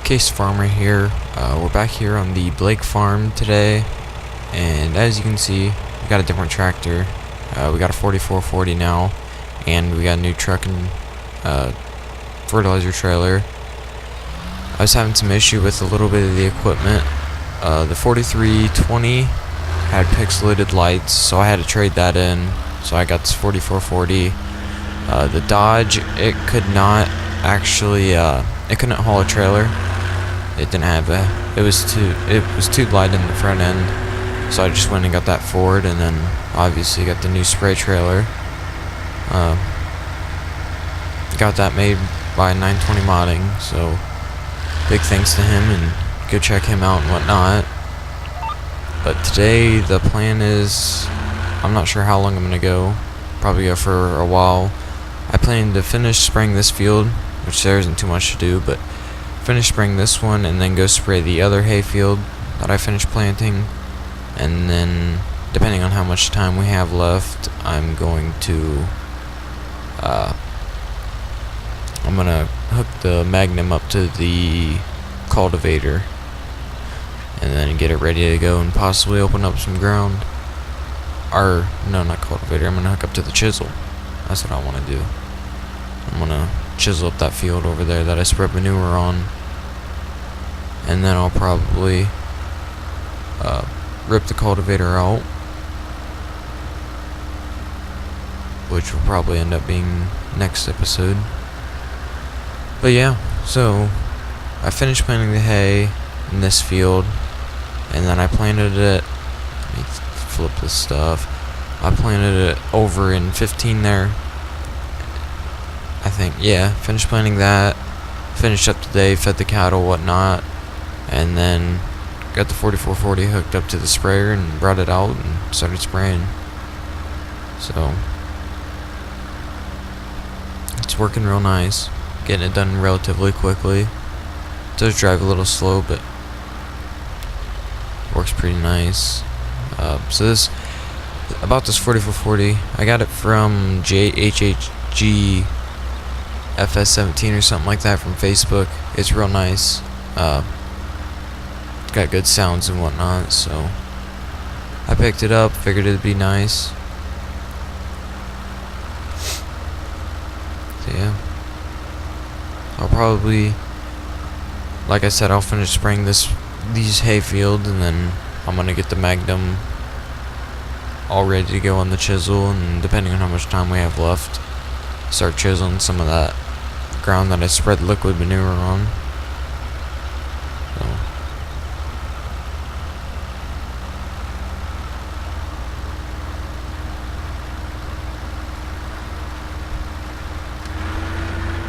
Case Farmer here. We're back here on the Blake farm today, and as you can see, we got a different tractor. We got a 4440 now, and we got a new truck and fertilizer trailer. I was having some issue with a little bit of the equipment. The 4320 had pixelated lights, so I had to trade that in. So I got this 4440. The Dodge, it could not actually, it couldn't haul a trailer. It didn't have it was too light in the front end, so I just went and got that Ford, and then obviously got the new spray trailer. Got that made by 920 Modding, so big thanks to him, and go check him out and whatnot. But today the plan is, I'm not sure how long I'm gonna go. Probably go for a while. I plan to finish spraying this field, which there isn't too much to do, but finish spraying this one and then go spray the other hay field that I finished planting. And then, depending on how much time we have left, I'm going to I'm gonna hook the Magnum up to the cultivator and then get it ready to go and possibly open up some ground. Or no, not cultivator, I'm gonna hook up to the chisel. That's what I want to do. I'm gonna chisel up that field over there that I spread manure on, and then I'll probably rip the cultivator out, which will probably end up being next episode. But yeah, so I finished planting the hay in this field, and then I planted it. Let me flip this stuff. I planted it over in 15 there, I think. Yeah, finished planting that, finished up today, fed the cattle, whatnot, and then got the 4440 hooked up to the sprayer and brought it out and started spraying. So it's working real nice, getting it done relatively quickly. It does drive a little slow, but works pretty nice. So this, about this 4440, I got it from JHHG FS17 or something like that from Facebook. It's real nice. Got good sounds and whatnot, so I picked it up, figured it'd be nice. So yeah, I'll probably, like I said, I'll finish spraying these hay fields, and then I'm gonna get the Magnum all ready to go on the chisel, and depending on how much time we have left, start chiseling some of that ground that I spread liquid manure on.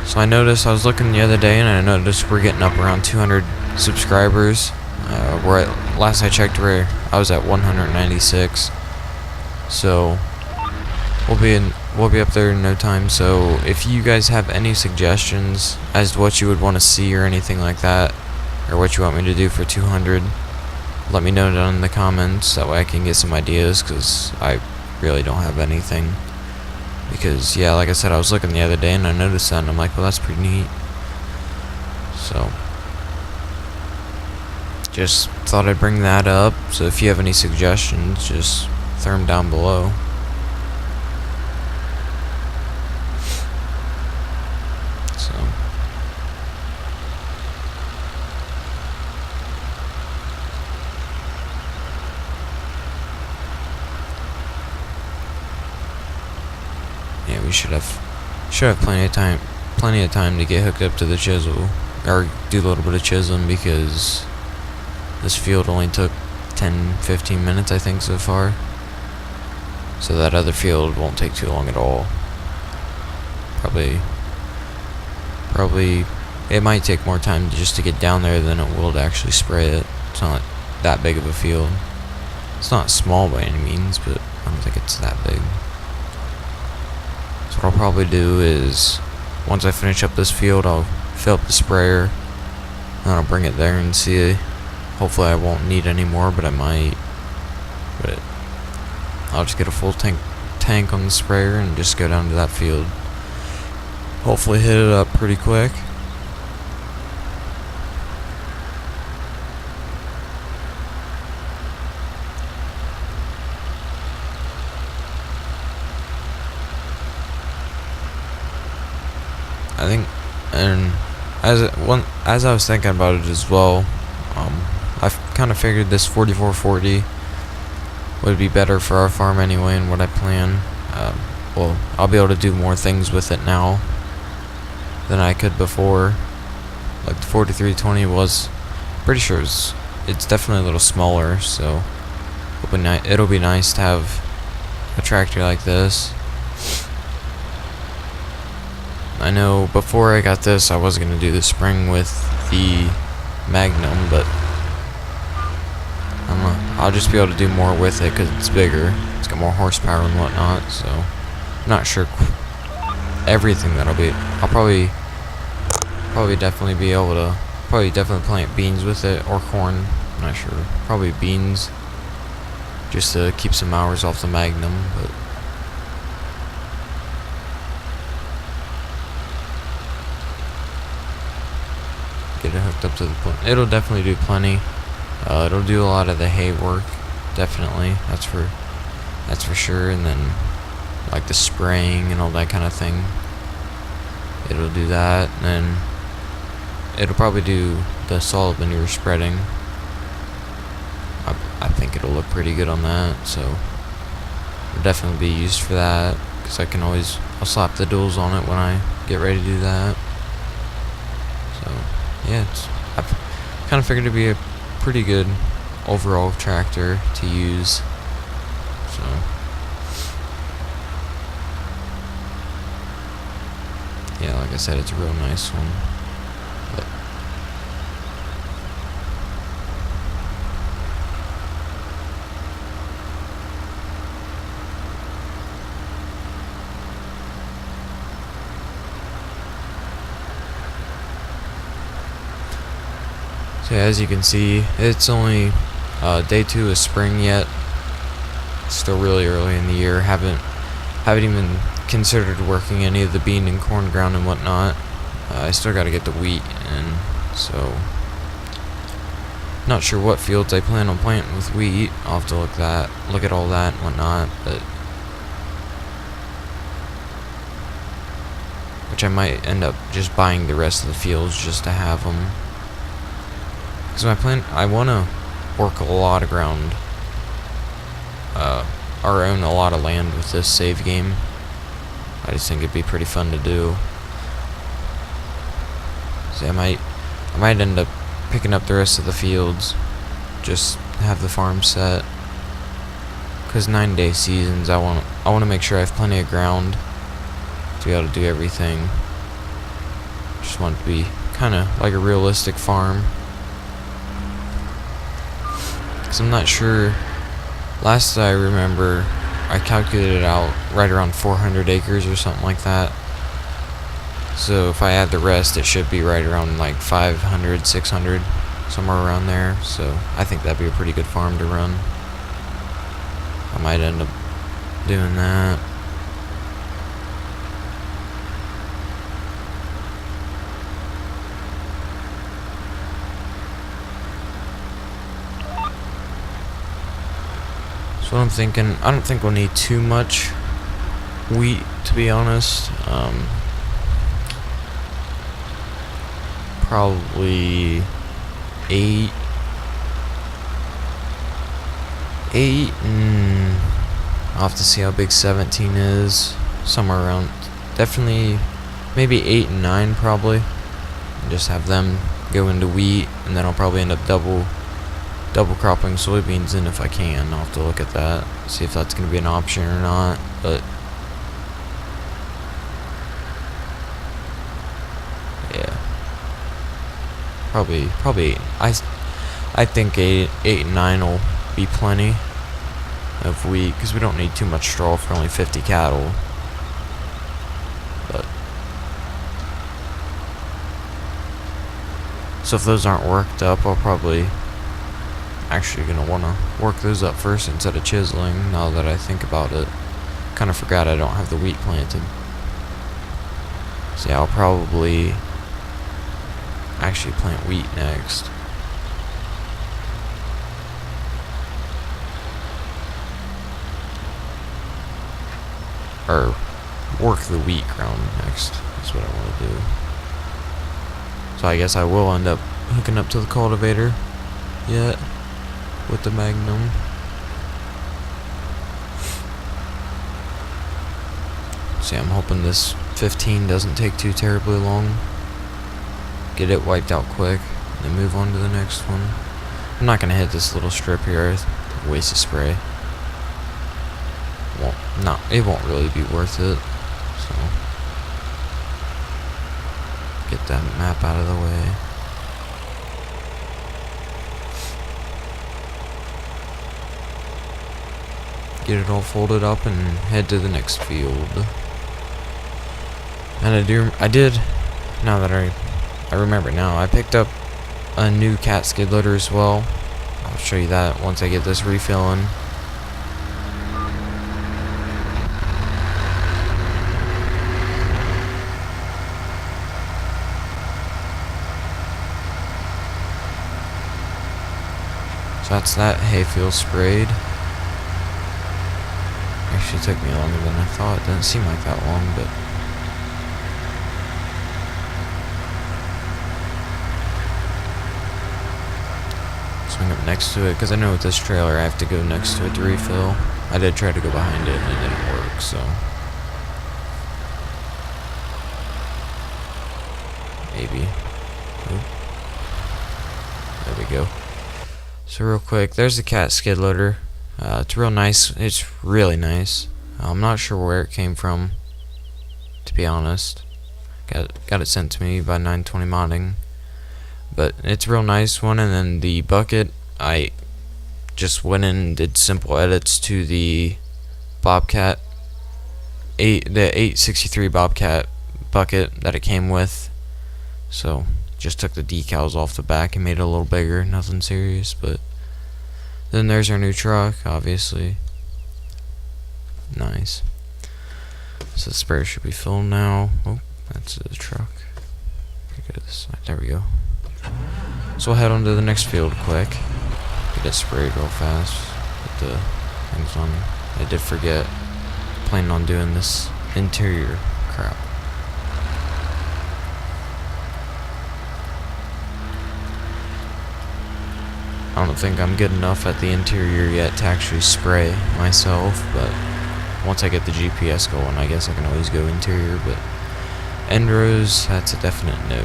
So I noticed, I was looking the other day, and I noticed we're getting up around 200 subscribers. Last I checked, I was at 196. So we'll be up there in no time. So if you guys have any suggestions as to what you would want to see or anything like that, or what you want me to do for 200, let me know down in the comments. That way I can get some ideas, because I really don't have anything. Because yeah, like I said, I was looking the other day and I noticed that, and I'm like, well, that's pretty neat. So just thought I'd bring that up. So if you have any suggestions, just throw them down below. So yeah, we should have plenty of time to get hooked up to the chisel, or do a little bit of chiseling, because this field only took 10-15 minutes, I think, so far. So that other field won't take too long at all. Probably it might take more time just to get down there than it will to actually spray it. It's not that big of a field. It's not small by any means, but I don't think it's that big. So what I'll probably do is, once I finish up this field, I'll fill up the sprayer, and I'll bring it there and see. Hopefully I won't need any more, but I might. But I'll just get a full tank on the sprayer and just go down to that field. Hopefully hit it up pretty quick. I think, and as I was thinking about it as well, I kind of figured this 4440 would be better for our farm anyway, and what I plan. Well, I'll be able to do more things with it now than I could before. Like the 4320 was, pretty sure it's definitely a little smaller, so it'll be nice to have a tractor like this. I know before I got this, I was going to do the spring with the Magnum, but I'll just be able to do more with it because it's bigger. It's got more horsepower and whatnot, so I'm not sure everything that'll be. I'll probably definitely be able to definitely plant beans with it, or corn. I'm not sure. Probably beans, just to keep some hours off the Magnum, but get it hooked up to the plant. It'll definitely do plenty. It'll do a lot of the hay work, definitely. That's for sure. And then like the spraying and all that kind of thing, it'll do that. And then it'll probably do the solid manure spreading. I think it'll look pretty good on that, so it'll definitely be used for that, because I'll slap the duals on it when I get ready to do that. So yeah, I've kind of figured it'd be a pretty good overall tractor to use. So yeah, like I said, it's a real nice one. But so yeah, as you can see, it's only day 2 of spring yet. It's still really early in the year. Haven't even considered working any of the bean and corn ground and whatnot. I still got to get the wheat in, so not sure what fields I plan on planting with wheat. I'll have to look at all that and whatnot, but which I might end up just buying the rest of the fields just to have them. Because I want to work a lot of ground, or own a lot of land with this save game. I just think it'd be pretty fun to do. So I might end up picking up the rest of the fields, just have the farm set. Because 9-day seasons, I want to make sure I have plenty of ground to be able to do everything. Just want it to be kind of like a realistic farm. Because I'm not sure. Last I remember, I calculated out right around 400 acres or something like that. So if I add the rest, it should be right around like 500, 600, somewhere around there. So I think that'd be a pretty good farm to run. I might end up doing that. So what I'm thinking, I don't think we'll need too much wheat, to be honest. Probably 8, and I'll have to see how big 17 is. Somewhere around, definitely, maybe 8 and 9 probably. And just have them go into wheat, and then I'll probably end up double cropping soybeans in if I can. I'll have to look at that, see if that's going to be an option or not. But yeah, probably 8. I think 8 and 9 will be plenty of wheat, because we don't need too much straw for only 50 cattle. But so if those aren't worked up, I'll probably actually gonna want to work those up first instead of chiseling, now that I think about it. Kind of forgot I don't have the wheat planted. So yeah, I'll probably actually plant wheat next. Or work the wheat ground next. That's what I want to do. So I guess I will end up hooking up to the cultivator yet with the Magnum. See, I'm hoping this 15 doesn't take too terribly long. Get it wiped out quick, and then move on to the next one. I'm not gonna hit this little strip here. Waste of spray. It won't really be worth it. So get that map out of the way. Get it all folded up and head to the next field. And I did, now that I remember now, I picked up a new cat skid loader as well. I'll show you that once I get this refilling. So that's that hayfield sprayed. Actually took me longer than I thought. It didn't seem like that long, but swing up next to it, because I know with this trailer I have to go next to it to refill. I did try to go behind it and it didn't work, so maybe. Oop. There we go. So real quick, there's the cat skid loader. It's real nice. It's really nice. I'm not sure where it came from, to be honest. Got it sent to me by 920 modding. But it's a real nice one. And then the bucket, I just went in and did simple edits to the Bobcat, the 863 Bobcat bucket that it came with. So just took the decals off the back and made it a little bigger. Nothing serious, but then there's our new truck, obviously. Nice. So the sprayer should be filled now. Oh, that's the truck. Go to this side. There we go. So we'll head on to the next field quick. Get it sprayed real fast. Put the things on. I did forget. Planning on doing this interior crap. I don't think I'm good enough at the interior yet to actually spray myself, but once I get the GPS going, I guess I can always go interior, but end rows, that's a definite no.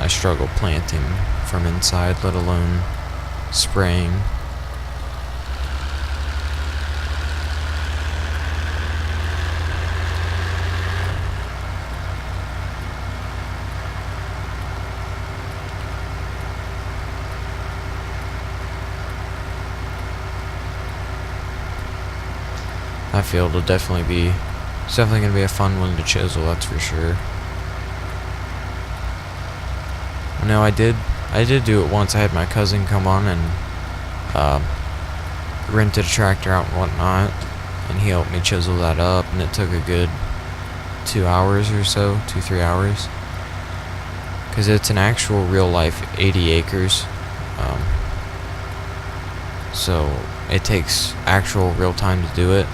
I struggle planting from inside, let alone spraying. That field will definitely be, it's definitely going to be a fun one to chisel, that's for sure. No, I did do it once. I had my cousin come on and rented a tractor out and whatnot, and he helped me chisel that up, and it took a good 2 hours or so, 2-3 hours, because it's an actual real life 80 acres, so it takes actual real time to do it.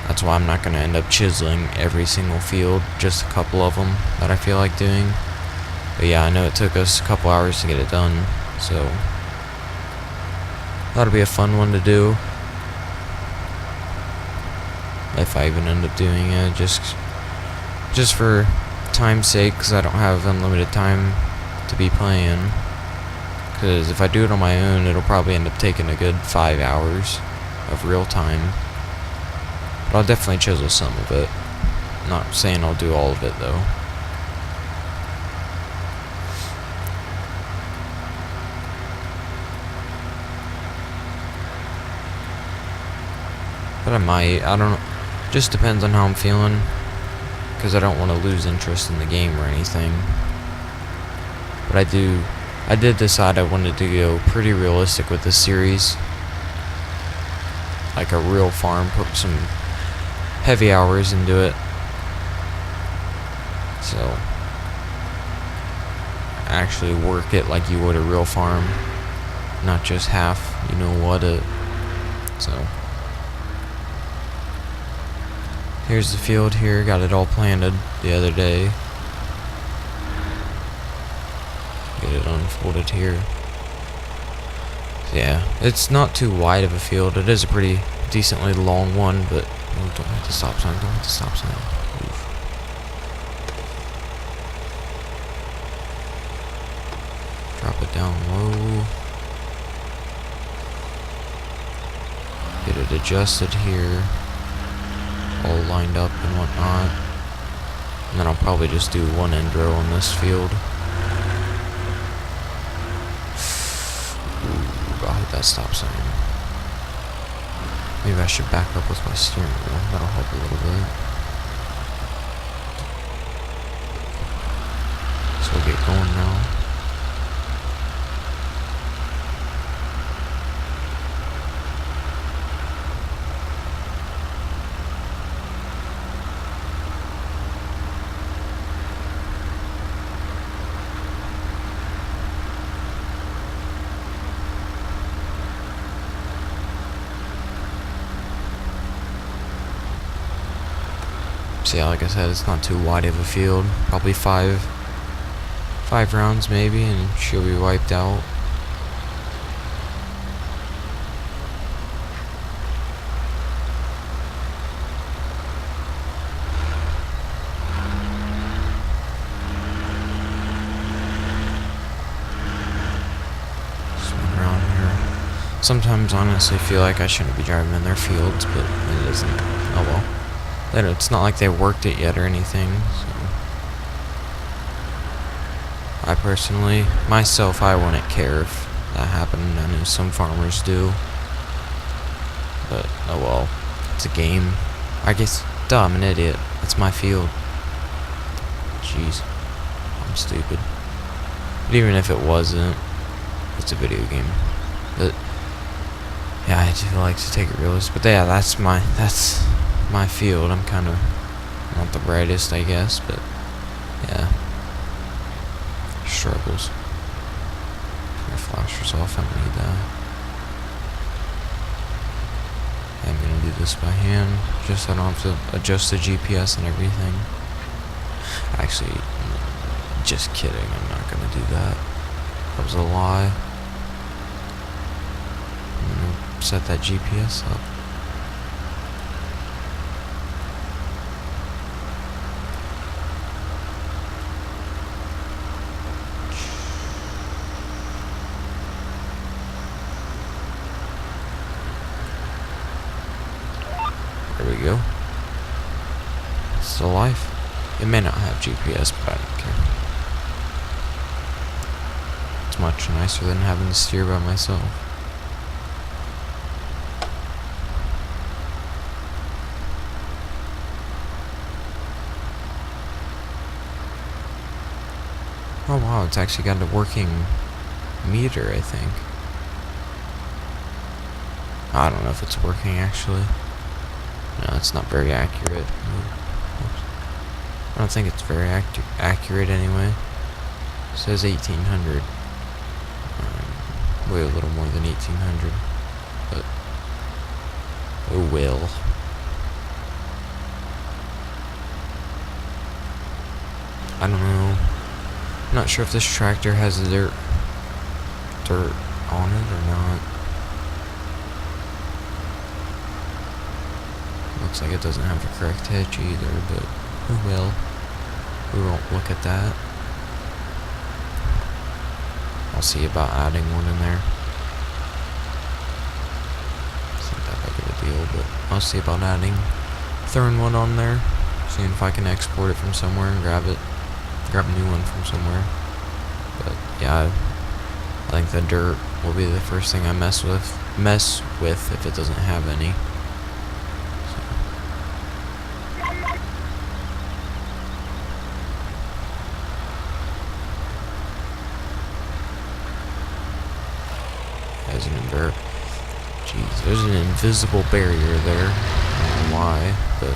That's why I'm not going to end up chiseling every single field, just a couple of them that I feel like doing. But yeah, I know it took us a couple hours to get it done, so that'll be a fun one to do. If I even end up doing it, just for time's sake, because I don't have unlimited time to be playing. Because if I do it on my own, it'll probably end up taking a good 5 hours of real time. But I'll definitely chisel some of it. Not saying I'll do all of it though. But I might, I don't know. Just depends on how I'm feeling. Because I don't want to lose interest in the game or anything. But I did decide I wanted to go pretty realistic with this series. Like a real farm, put some heavy hours into it. So actually work it like you would a real farm, not just half, you know what it. So Here's the field here. Got it all planted the other day. Get it unfolded here. Yeah, it's not too wide of a field. It is a pretty decently long one, but oh, don't hit the stop sign. Don't hit the stop sign. Oof. Drop it down low. Get it adjusted here. All lined up and whatnot. And then I'll probably just do one end row on this field. Ooh, I'll hit that stop sign. Maybe I should back up with my steering wheel. That'll help a little bit. So we'll get going now. So yeah, like I said, it's not too wide of a field. Probably five rounds maybe, and she'll be wiped out. Spin around here. Sometimes, honestly, feel like I shouldn't be driving in their fields, but it isn't. Oh well. It's not like they worked it yet or anything, so I personally, myself, I wouldn't care if that happened. I know some farmers do, but oh well, it's a game. I guess, duh, I'm an idiot. It's my field. Jeez, I'm stupid. But even if it wasn't, it's a video game. But yeah, I do like to take it realistic. But yeah, that's my field. I'm kind of not the brightest, I guess, but yeah, struggles. My flashers off. I don't need that. I'm gonna do this by hand, just so I don't have to adjust the GPS and everything. Actually, just kidding. I'm not gonna do that. That was a lie. I'm gonna set that GPS up. There we go. It's the life. It may not have GPS, but I don't care. It's much nicer than having to steer by myself. Oh wow, it's actually got a working meter, I think. I don't know if it's working actually. No, it's not very accurate. I don't think it's very accurate anyway. It says 1800. Way a little more than 1800. But, oh well. I don't know. I'm not sure if this tractor has dirt on it or not. Looks like it doesn't have the correct hitch either, but oh well. We won't look at that. I'll see about adding one in there. It's not that big of a deal, but I'll see about throwing one on there, seeing if I can export it from somewhere and grab a new one from somewhere. But yeah, I think the dirt will be the first thing I mess with if it doesn't have any. Jeez, there's an invisible barrier there. I don't know why, but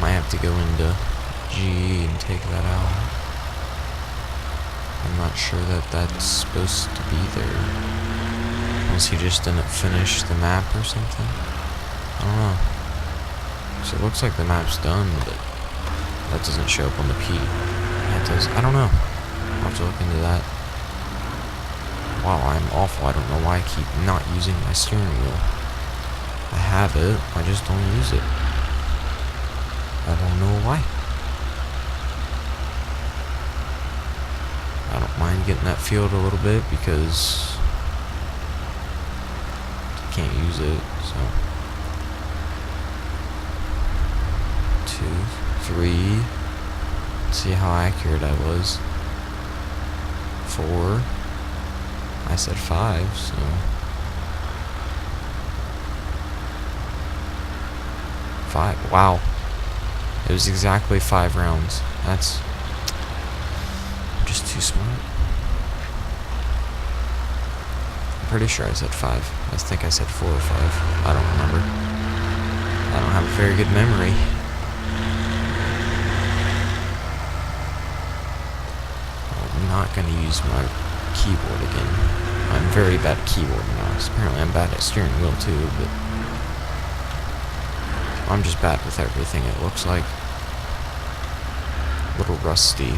might have to go into G and take that out. I'm not sure that that's supposed to be there. Unless he just didn't finish the map or something. I don't know. So it looks like the map's done, but that doesn't show up on the P. Yeah, it does. I don't know. I'll have to look into that. Wow, I'm awful. I don't know why I keep not using my steering wheel. I have it, I just don't use it. I don't know why. I don't mind getting that field a little bit because I can't use it, so. 2, 3. Let's see how accurate I was. 4. I said 5, so. 5. Wow. It was exactly 5 rounds. That's just too smart. I'm pretty sure I said 5. I think I said 4 or 5. I don't remember. I don't have a very good memory. I'm not going to use my keyboard again. I'm very bad at keyboard mouse. Apparently I'm bad at steering wheel too, but I'm just bad with everything, it looks like. A little rusty.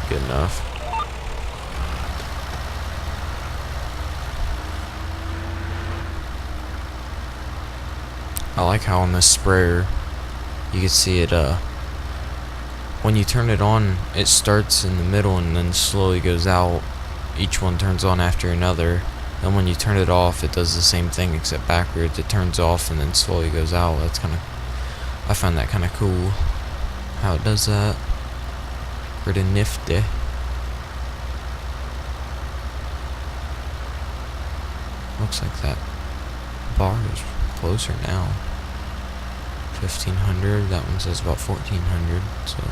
Good enough. I like how on this sprayer you can see it when you turn it on it starts in the middle and then slowly goes out. Each one turns on after another, and when you turn it off it does the same thing except backwards. It turns off and then slowly goes out. That's kind of, I find that kind of cool how it does that. Pretty nifty. Looks like that bar is closer now. 1500. That one says about 1400, so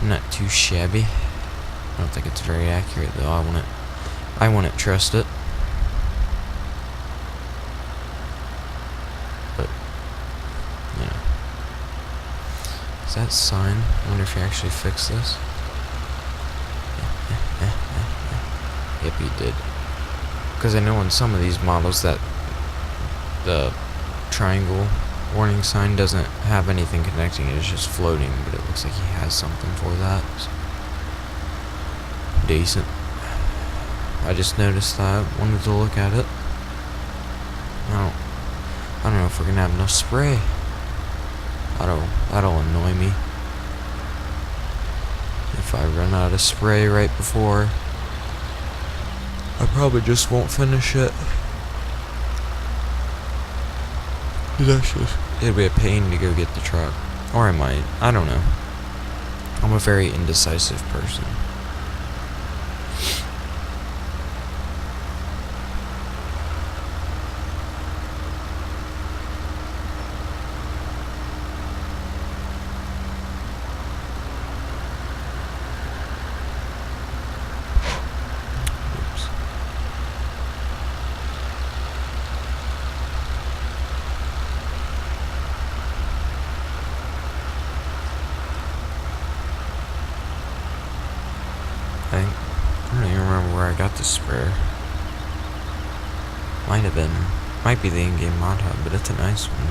not too shabby. I don't think it's very accurate though. I wouldn't trust it. But you know, is that sign? I wonder if he actually fixed this. Yep, he did. Because I know on some of these models that the triangle warning sign doesn't have anything connecting it, it's just floating, but it looks like he has something for that. So decent. I just noticed that, wanted to look at it. I don't know if we're gonna have enough spray. That'll annoy me. If I run out of spray right before, I probably just won't finish it. It'd be a pain to go get the truck. Or I might. I don't know. I'm a very indecisive person. I don't even remember where I got this sprayer. Might be the in-game mod hub, but it's a nice one.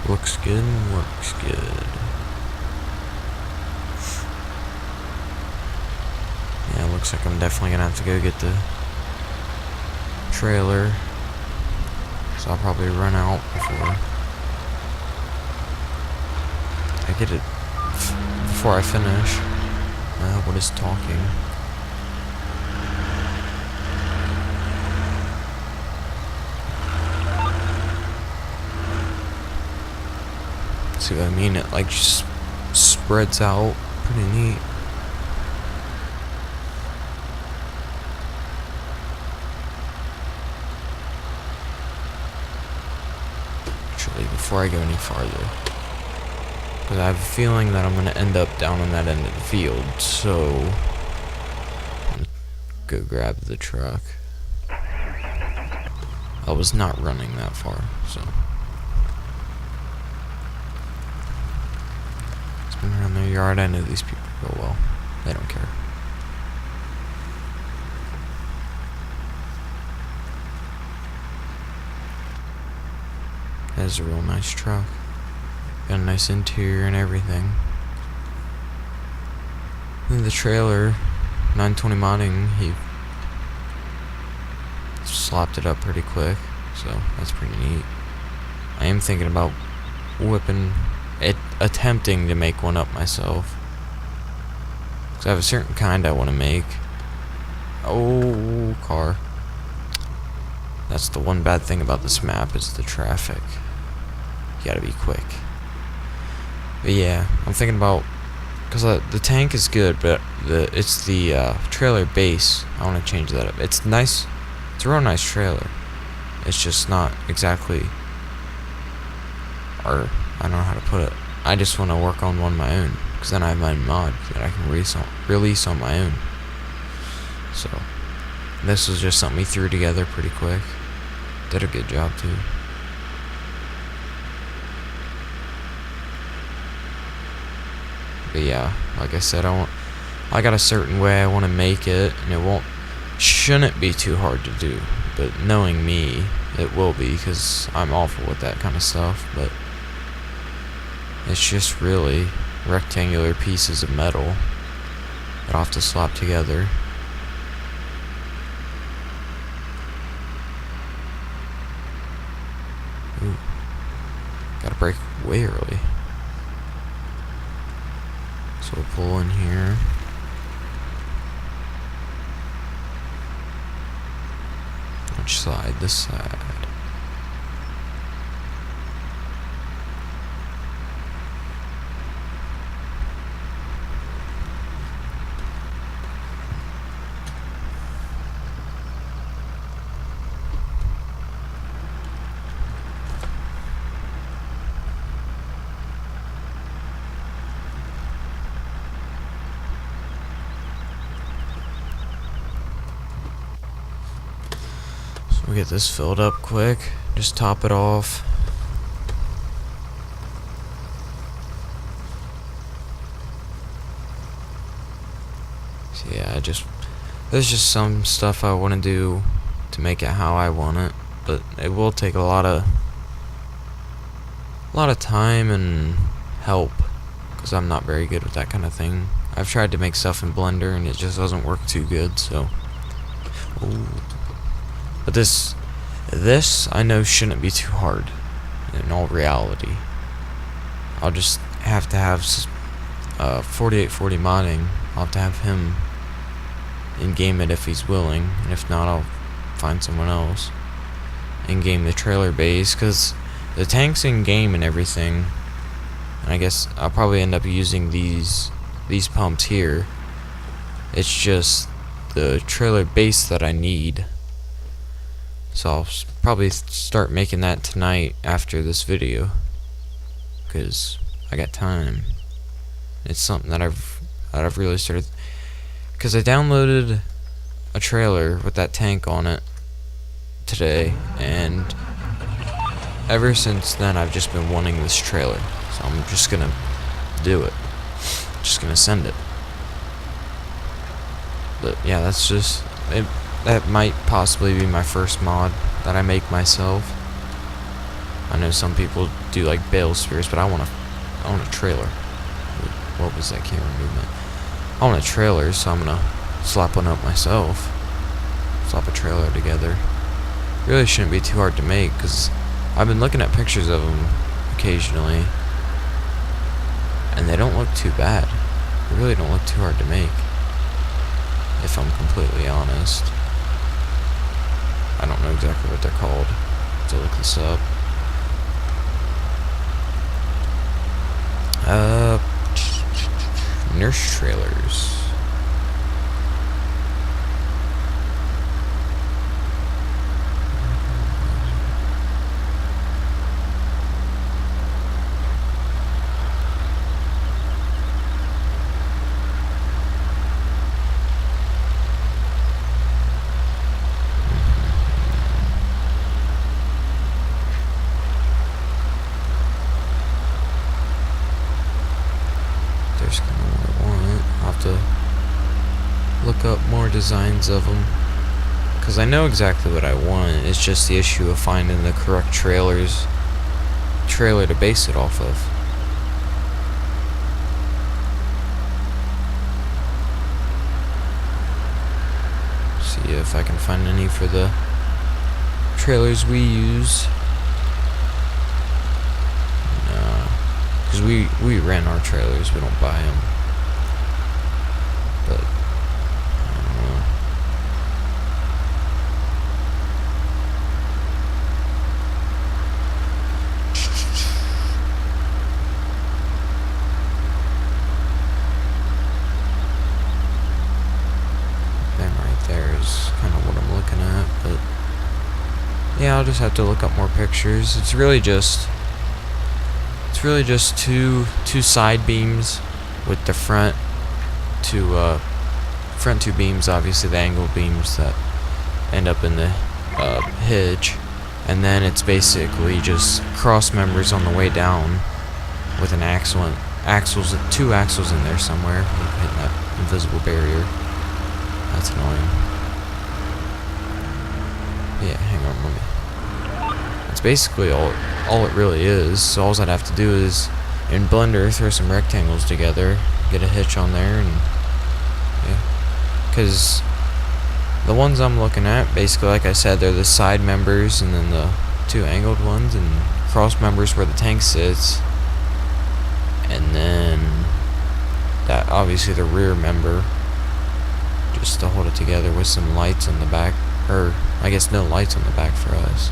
Looks good, works good. Yeah, looks like I'm definitely gonna have to go get the trailer. So I'll probably run out before I get it, before I finish. What is talking? See what I mean? It like just spreads out. Pretty neat. Actually, before I go any farther, because I have a feeling that I'm going to end up down on that end of the field, so I'm going to go grab the truck. I was not running that far, so walking around their yard. I know these people real well. They don't care. That is a real nice truck. Got a nice interior and everything. And the trailer, 920 modding, he slapped it up pretty quick, so that's pretty neat. I am thinking about attempting to make one up myself. Because I have a certain kind I want to make. Oh, car. That's the one bad thing about this map, is the traffic. You gotta be quick. But yeah, I'm thinking about, because the tank is good, but it's the trailer base. I want to change that up. It's nice. It's a real nice trailer. It's just not exactly, or I don't know how to put it. I just want to work on one of my own, because then I have my mod that I can release on my own. So this was just something we threw together pretty quick. Did a good job too. But yeah, like I said, I got a certain way I want to make it, and it shouldn't be too hard to do. But knowing me, it will be, because I'm awful with that kind of stuff. But it's just really rectangular pieces of metal that I'll have to slap together. Ooh, gotta brake way early. So we'll pull in here. Which side? This side. We'll get this filled up quick. Just top it off. So yeah, there's just some stuff I want to do to make it how I want it, but it will take a lot of time and help, because I'm not very good with that kind of thing. I've tried to make stuff in Blender and it just doesn't work too good, so. Ooh. But this I know shouldn't be too hard in all reality. I'll just have to have 4840 modding. I'll have to have him in-game it if he's willing, and if not, I'll find someone else. In-game the trailer base, because the tank's in-game and everything. And I guess I'll probably end up using these pumps here. It's just the trailer base that I need. So I'll probably start making that tonight after this video, because I got time. It's something that I've really started, because I downloaded a trailer with that tank on it today, and ever since then I've just been wanting this trailer. So I'm just gonna do it. Just gonna send it. But yeah, that's just it. That might possibly be my first mod that I make myself. I know some people do like bale spears, but I want a trailer. What was that camera movement? I want a trailer, so I'm gonna slap one up myself. Slap a trailer together. Really shouldn't be too hard to make, because I've been looking at pictures of them occasionally, and they don't look too bad. They really don't look too hard to make, if I'm completely honest. I don't know exactly what they're called. To look this up. Nurse trailers. designs of them, because I know exactly what I want. It's just the issue of finding the correct trailer to base it off of. See if I can find any for the trailers we use. No, because we rent our trailers, we don't buy them. But I don't know. Them right there is kind of what I'm looking at, but yeah, I'll just have to look up more pictures. It's really just two side beams with the front two beams, obviously the angle beams that end up in the hitch, and then it's basically just cross members on the way down with an two axles in there somewhere, hitting that invisible barrier. That's annoying. Yeah, hang on, let me. That's basically all it really is. So all I'd have to do is in Blender throw some rectangles together, get a hitch on there, and yeah. Because the ones I'm looking at, basically, like I said, they're the side members and then the two angled ones, and cross members where the tank sits, and then that obviously the rear member, just to hold it together with some lights on the back, or I guess no lights on the back for us,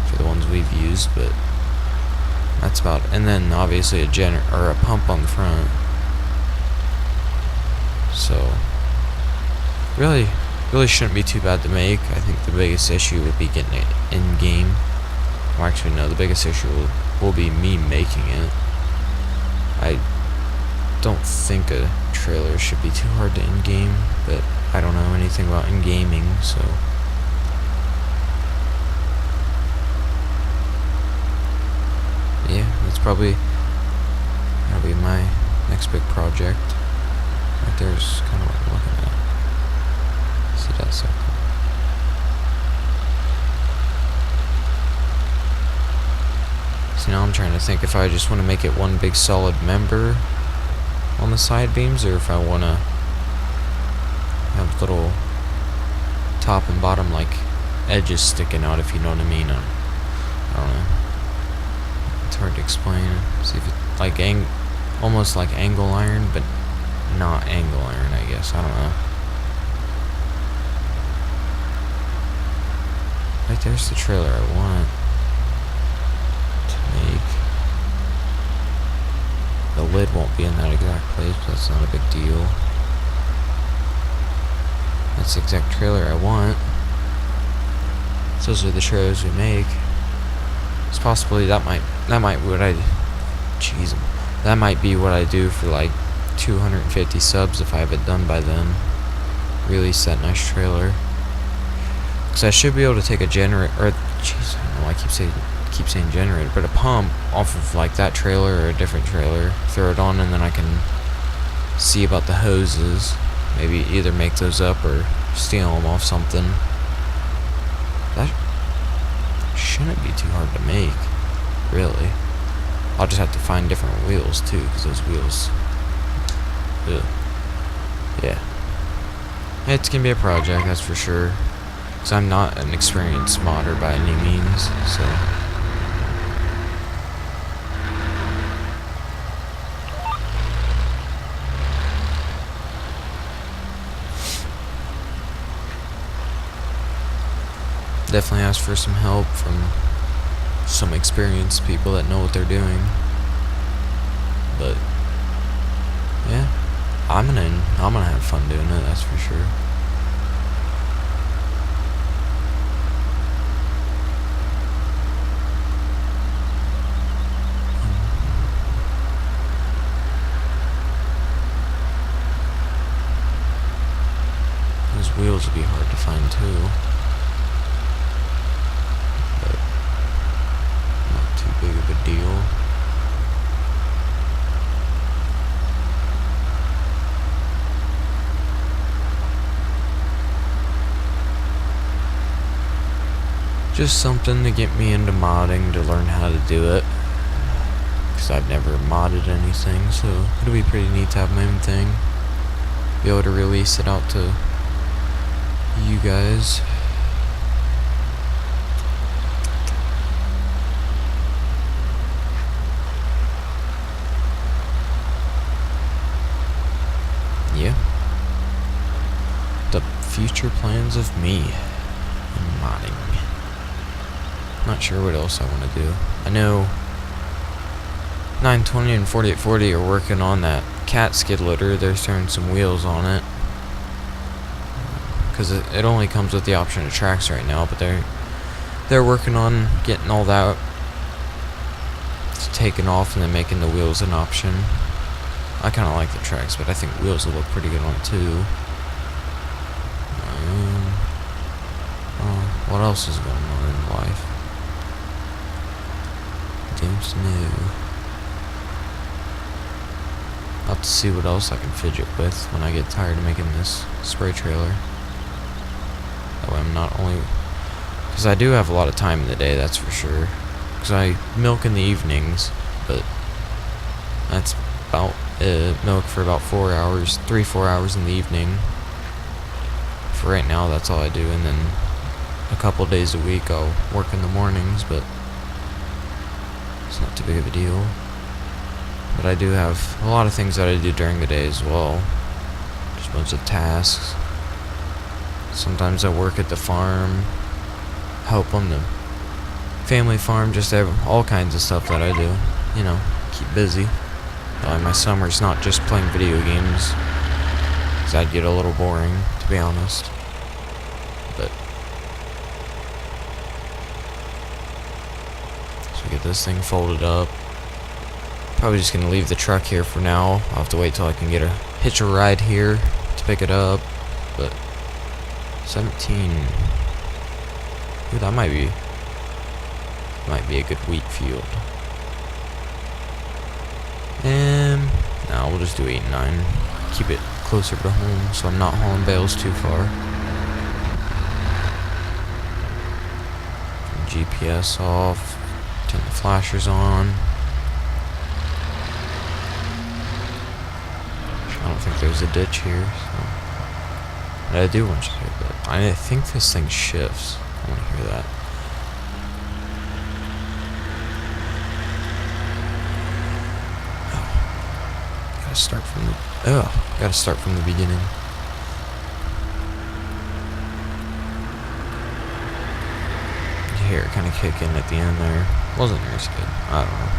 for the ones we've used, but that's about it. And then obviously a pump on the front. So really shouldn't be too bad to make. I think the biggest issue would be getting it in game. Well, actually no, the biggest issue will be me making it. I don't think a trailer should be too hard to in-game, but I don't know anything about in-gaming, so yeah, that's probably that'll be my next big project. Right there's kind of what I'm looking at. See that circle? So now I'm trying to think if I just want to make it one big solid member on the side beams, or if I want to have little top and bottom like edges sticking out, if you know what I mean. I don't know. It's hard to explain. See if it like almost like angle iron, but not angle iron, I guess. I don't know. Right there's the trailer I want to make. The lid won't be in that exact place, but that's not a big deal. That's the exact trailer I want. So those are the trailers we make. It's possibly that might be what I do for like 250 subs if I have it done by then. Release that nice trailer. Because I should be able to take a generator, or jeez, I don't know why I keep saying generator, but a pump off of like that trailer or a different trailer, throw it on, and then I can see about the hoses. Maybe either make those up or steal them off something. That shouldn't be too hard to make, really. I'll just have to find different wheels too, because those wheels, ugh. Yeah, it's gonna be a project, that's for sure. Because I'm not an experienced modder by any means, so definitely ask for some help from some experienced people that know what they're doing. But yeah, I'm gonna have fun doing it, that's for sure. Those wheels would be hard to find too. Big of a deal. just something to get me into modding, to learn how to do it. Because I've never modded anything, so it'll be pretty neat to have my own thing. Be able to release it out to you guys. Yeah. The future plans of me in modding. Not sure what else I want to do. I know 920 and 4840 are working on that cat skid loader. They're throwing some wheels on it. Because it only comes with the option of tracks right now, but they're working on getting all that taken off and then making the wheels an option. I kind of like the tracks, but I think wheels will look pretty good on it too. What else is going on in life? Games new. I'll have to see what else I can fidget with when I get tired of making this spray trailer. That way I'm not only... Because I do have a lot of time in the day, that's for sure. Because I milk in the evenings, but that's about milk for about 4 hours, 3-4 hours in the evening. For right now, that's all I do, and then a couple days a week I'll work in the mornings, but it's not too big of a deal. But I do have a lot of things that I do during the day as well. Just a bunch of tasks. Sometimes I work at the farm, help on the family farm, just have all kinds of stuff that I do. You know, keep busy. My summer's not just playing video games, because I'd get a little boring, to be honest. But so get this thing folded up. Probably just gonna leave the truck here for now. I'll have to wait till I can hitch a ride here to pick it up. But 17. Ooh, that might be a good wheat field. And no, we'll just do 8 and 9. Keep it closer to home, so I'm not hauling bales too far. GPS off. Turn the flashers on. I don't think there's a ditch here, so. But I do want you to hear that. I think this thing shifts. I want to hear that. Gotta start from the beginning. You hear it kind of kick in at the end there. Wasn't near as good. I don't know.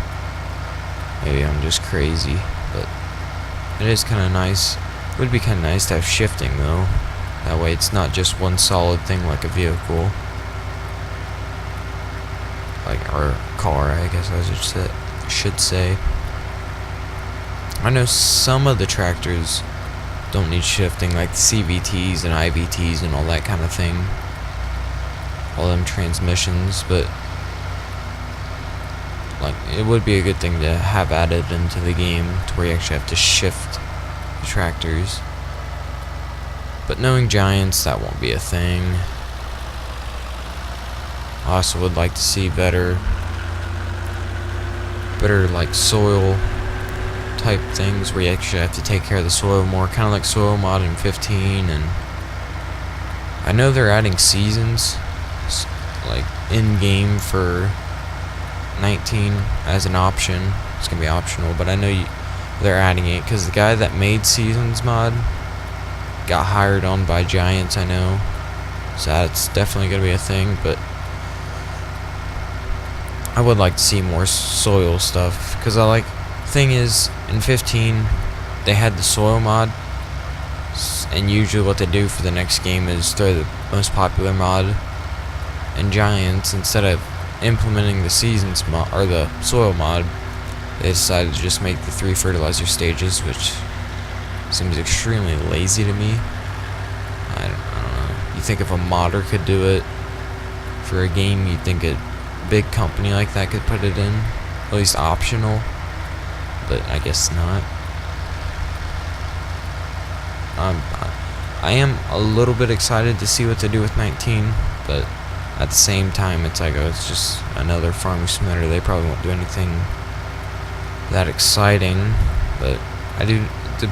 Maybe I'm just crazy, but it is kind of nice. It would be kind of nice to have shifting though. That way it's not just one solid thing like a vehicle. Or car, I guess I should say. I know some of the tractors don't need shifting, like the CVTs and IVTs and all that kind of thing. All them transmissions, but like it would be a good thing to have added into the game to where you actually have to shift the tractors. But knowing giants, that won't be a thing. I also would like to see better like soil type things where you actually have to take care of the soil more, kind of like soil mod in 15. And I know they're adding seasons like in game for 19 as an option. It's gonna be optional, but I know they're adding it because the guy that made seasons mod got hired on by giants, I know, so that's definitely gonna be a thing. But I would like to see more soil stuff, because thing is, in 15 they had the soil mod, and usually what they do for the next game is throw the most popular mod. And giants, instead of implementing the seasons mod or the soil mod, they decided to just make the 3 fertilizer stages, which seems extremely lazy to me. I don't know. You think if a modder could do it for a game, you'd think a big company like that could put it in, at least optional, but I guess not. I am a little bit excited to see what they do with 19, but at the same time, it's like, oh, it's just another farming simulator. They probably won't do anything that exciting, but the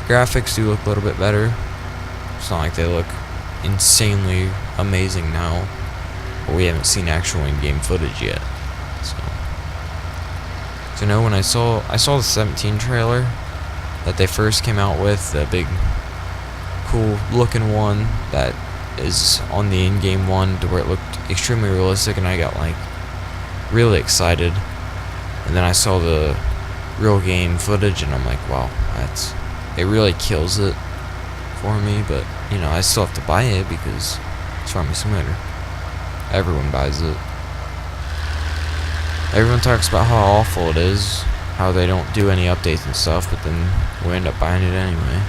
graphics do look a little bit better. It's not like they look insanely amazing now, but we haven't seen actual in-game footage yet. So you know, when I saw the 17 trailer that they first came out with, the big cool looking one that is on the in-game one, to where it looked extremely realistic, and I got like really excited. And then I saw the real game footage, and I'm like, wow, it really kills it for me. But you know, I still have to buy it because it's Farming Simulator. Everyone buys it. Everyone talks about how awful it is, how they don't do any updates and stuff, but then we end up buying it anyway.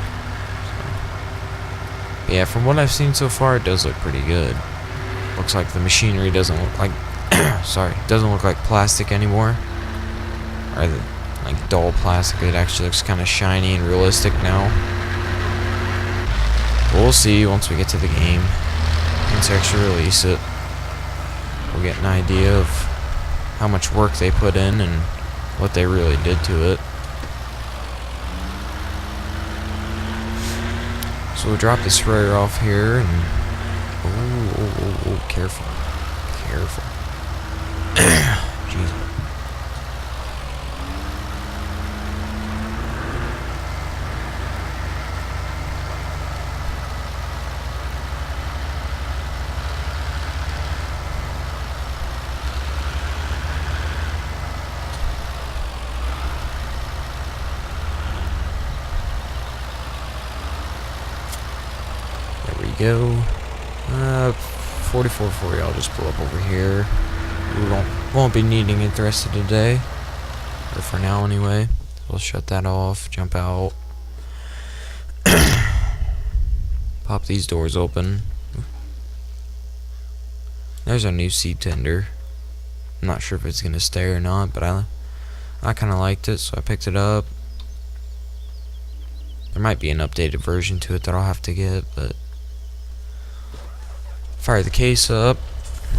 So, yeah, from what I've seen so far, it does look pretty good. Looks like the machinery doesn't look like doesn't look like plastic anymore, or like dull plastic. It actually looks kind of shiny and realistic now. We'll see once we get to the game. Once they actually release it, we'll get an idea of how much work they put in and what they really did to it. So we'll drop the sprayer off here, and oh, careful. Jeez. There we go. 4440, I'll just pull up over here. We won't be needing it the rest of the day, or for now anyway. We'll shut that off, jump out, pop these doors open. There's our new seed tender. I'm not sure if it's gonna stay or not, but I kind of liked it, so I picked it up. There might be an updated version to it that I'll have to get, but fire the case up,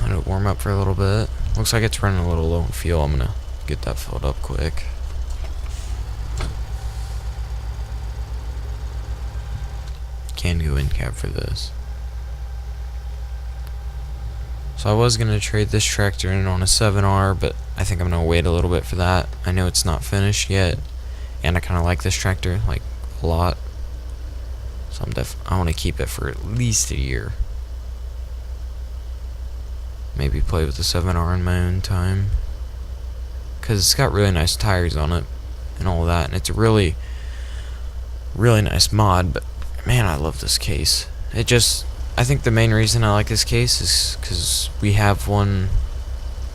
let it warm up for a little bit. Looks like it's running a little low on fuel. I'm gonna get that filled up quick. Can go in cab for this. So I was gonna trade this tractor in on a 7R, but I think I'm gonna wait a little bit for that. I know it's not finished yet, and I kind of like this tractor like a lot. So I want to keep it for at least a year. Maybe play with the 7R in my own time, because it's got really nice tires on it and all that, and it's a really nice mod. But man, I love this case. I think the main reason I like this case is because we have one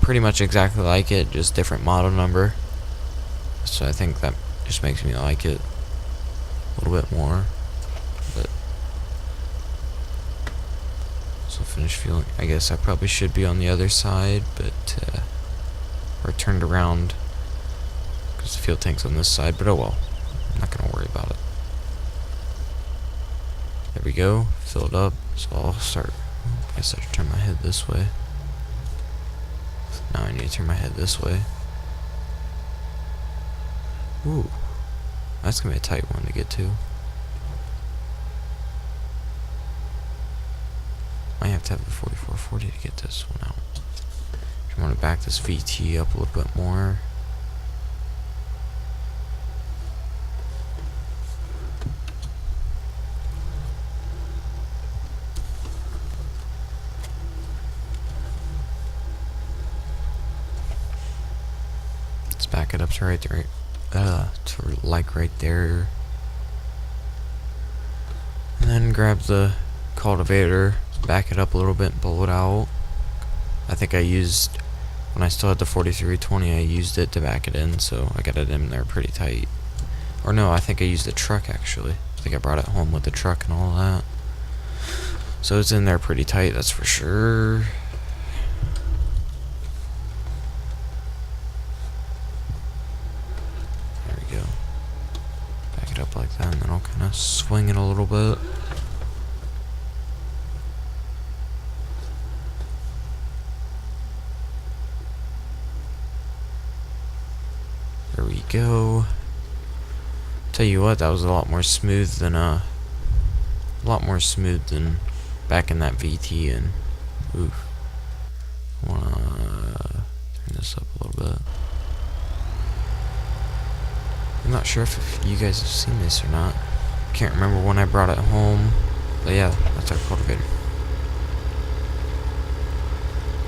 pretty much exactly like it, just different model number. So I think that just makes me like it a little bit more. But so finish fueling. I guess I probably should be on the other side, but or turned around, because the fuel tank's on this side. But oh well, I'm not gonna worry about it. There we go, fill it up. So I'll start. I guess I should turn my head this way. Now I need to turn my head this way. Ooh, that's gonna be a tight one to get to. I have to have the 4440 to get this one out. I want to back this VT up a little bit more. Let's back it up to right there. To like right there. And then grab the cultivator, back it up a little bit and pull it out. I think I used, when I still had the 4320, I used it to back it in, so I got it in there pretty tight. Or no, I think I used the truck actually. I think I brought it home with the truck and all that. So it's in there pretty tight, that's for sure. There we go. Back it up like that, and then I'll kind of swing it a little bit. we go. Tell you what, that was a lot more smooth than back in that VT. And oof, I wanna turn this up a little bit. I'm not sure if you guys have seen this or not. Can't remember when I brought it home, but yeah, that's our cultivator.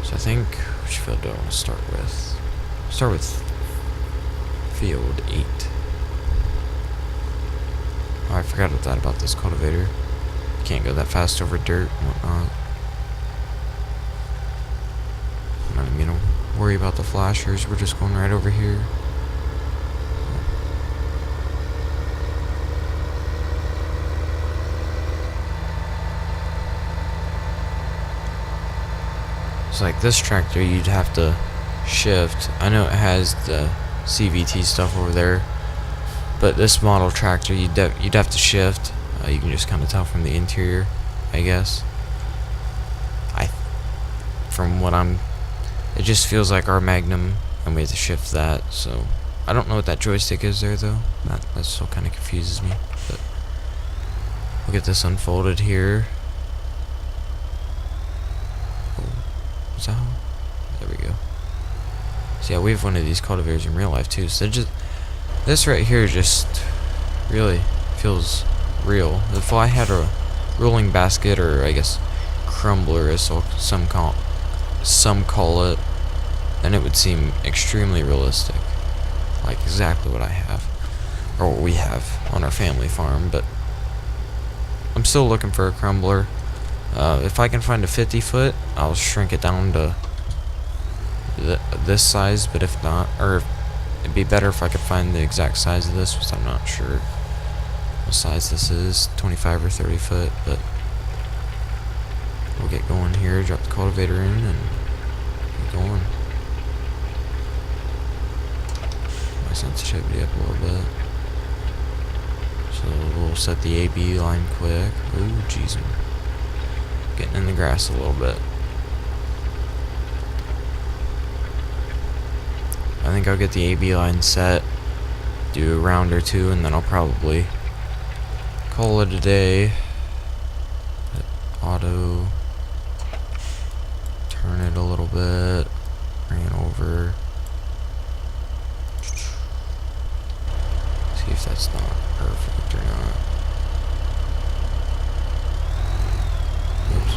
So I think, which field do I want to start with? Start with field 8. Oh, I forgot about this cultivator. Can't go that fast over dirt and whatnot. I'm not even gonna worry about the flashers. We're just going right over here. So like this tractor, you'd have to shift. I know it has the CVT stuff over there, but this model tractor, you'd have to shift. You can just kind of tell from the interior, I guess. It just feels like our Magnum, and we have to shift that. So I don't know what that joystick is there though. That still kind of confuses me. But we'll get this unfolded here. So there we go. So yeah, we have one of these cultivators in real life too. So this right here just really feels real. If I had a rolling basket, or I guess crumbler as some call it, then it would seem extremely realistic, like exactly what I have, or what we have on our family farm. But I'm still looking for a crumbler. If I can find a 50-foot, I'll shrink it down to this size, but if not, or it'd be better if I could find the exact size of this, which I'm not sure what size this is, 25 or 30 foot, but we'll get going here, drop the cultivator in, and get going. My sensitivity up a little bit. So we'll set the AB line quick. Ooh, jeez. Getting in the grass a little bit. I think I'll get the AB line set, do a round or two, and then I'll probably call it a day. Hit auto, turn it a little bit, bring it over. See if that's not perfect or not. Oops.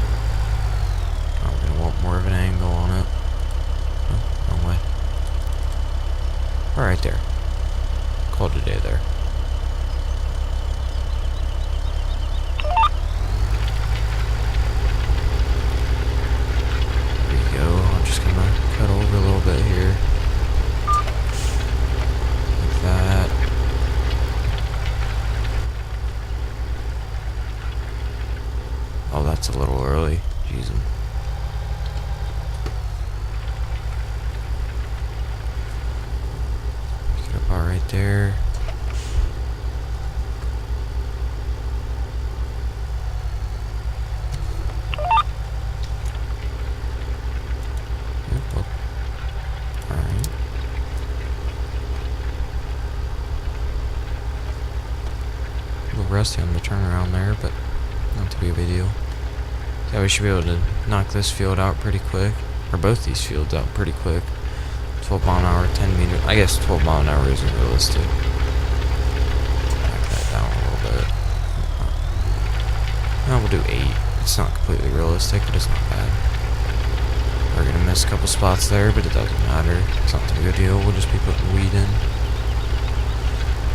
I'm gonna want more of an angle on it. Oh, wrong way. Alright there. Called it a day there. There you go. I'm just gonna cut over a little bit here. Like that. Oh, that's a little early. Jeez. Pick it up all right there. Yep, all right. A little rusty on the turnaround there, but not too big of a deal. Yeah, we should be able to knock this field out pretty quick, or both these fields out pretty quick. 12 mile an hour, 10 meter. I guess 12 mile an hour isn't realistic. Knock that down a little bit. No, we'll do 8. It's not completely realistic, but it's not bad. We're gonna miss a couple spots there, but it doesn't matter. It's not too big a deal. We'll just be putting weed in.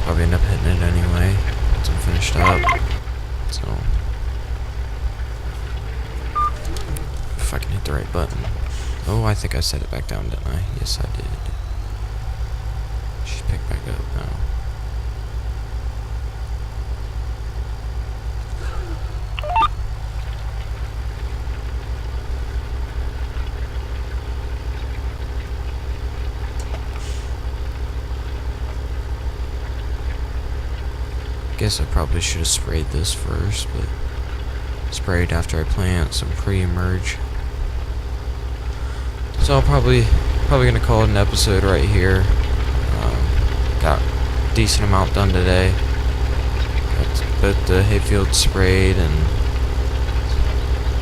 Probably end up hitting it anyway once I'm finished up. So if I can hit the right button. Oh, I think I set it back down, didn't I? Yes, I did. Should pick back up now. Guess I probably should have sprayed this first, but sprayed after I plant some pre-emerge. So I'll probably gonna call it an episode right here. Got a decent amount done today. Got both the hayfield sprayed and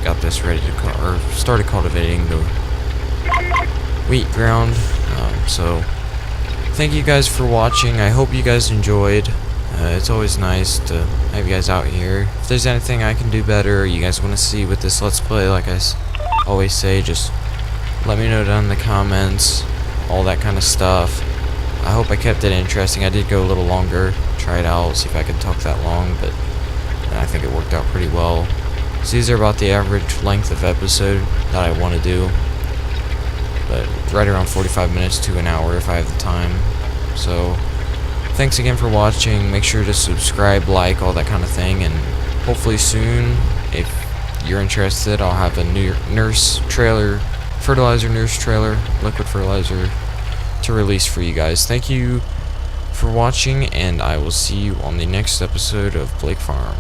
got this ready to started cultivating the wheat ground. So thank you guys for watching. I hope you guys enjoyed. It's always nice to have you guys out here. If there's anything I can do better or you guys want to see with this Let's Play, like I always say, just let me know down in the comments, all that kind of stuff. I hope I kept it interesting. I did go a little longer, try it out, see if I could talk that long, but I think it worked out pretty well. So these are about the average length of episode that I want to do, but right around 45 minutes to an hour if I have the time. So thanks again for watching. Make sure to subscribe, like, all that kind of thing, and hopefully soon, if you're interested, I'll have a new fertilizer nurse trailer, liquid fertilizer, to release for you guys. Thank you for watching, and I will see you on the next episode of Blake Farm.